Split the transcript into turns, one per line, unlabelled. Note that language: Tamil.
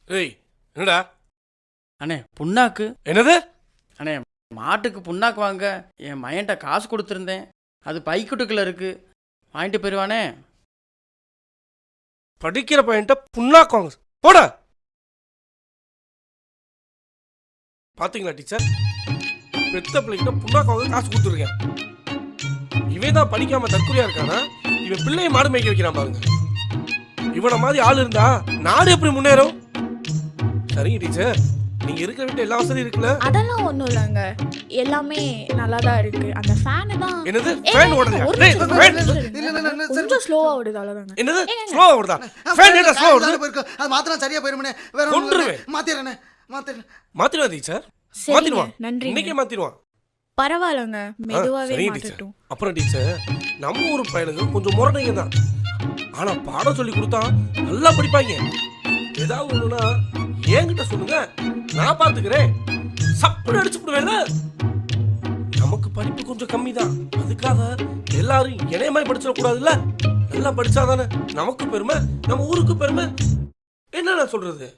ஏய் என்னடா
அண்ணே புண்ணாக்கு.
என்னது?
அண்ணே மாட்டுக்கு புண்ணாக்கு வாங்க என் மையன்ட்ட காசு கொடுத்துருந்தேன். அது பைக்குட்டுக்குள்ள இருக்கு, வாங்கிட்டு போயிடுவானே.
படிக்கிற பையன்ட்ட புண்ணாக்குவாங்க போட. பாத்தீங்களா டீச்சர், பெத்த பிள்ளைகிட்ட புண்ணாக்குவாங்க காசு கொடுத்துருக்கேன். இவன் தான் படிக்காம தற்கொலையா இருக்கானா? இவன் பிள்ளைய மாடு மேய்க்க வைக்கிறான் பாருங்க. இவன மாதிரி ஆள் இருந்தா நாடு எப்படி முன்னேறும்? சரிங்க டீச்சர், நீங்க இருக்கிற வீட்டு எல்லா வசதியும் இருக்குல்ல?
அதெல்லாம் ஒண்ணும் இல்லங்க, எல்லாமே நல்லா தான் இருக்கு. அந்த ஃபேன் தான்.
என்னது ஃபேன் ஓடுதா? டேய் ஃபேன்
கொஞ்சம் ஸ்லோவா ஓடுது அவ்வளவுதாங்க.
என்னது ஸ்லோவா ஓடுதா? ஃபேன் ஏடா ஸ்லோவா ஓடுது?
அது மாத்திரம் சரியா போயிருமனே. வேற
கொன்றுவே.
மாத்திரனே
மாத்திடுவா டீச்சர்,
சரிங்க,
மாத்திடுவான்.
நன்றி.
இன்னைக்கே மாத்திடுவான்.
பரவாயில்லங்க, மெதுவாவே
சரிங்க டீச்சர்.
மாத்தட்டும்.
அப்புறம் டீச்சர், நம்ம ஊர் பையனுங்க கொஞ்சம் முரடைங்க தான். ஆனா பாடம் சொல்லி கொடுத்தா நல்லா படிப்பாங்க. ஏதாவது ஒண்ணுனா என்கிட்ட சொல்லுங்க, நான் பாத்துக்கிறேன். சப்புன்னு அடிச்சு விடுவேல. நமக்கு படிப்பு கொஞ்சம் கம்மி தான், அதுக்காக எல்லாரும் இணைய மாதிரி படிச்சிடக்கூடாதுல்ல. நல்லா படிச்சாதானே நமக்கு பெருமை, நம்ம ஊருக்கு பெருமை. என்ன நான் சொல்றது?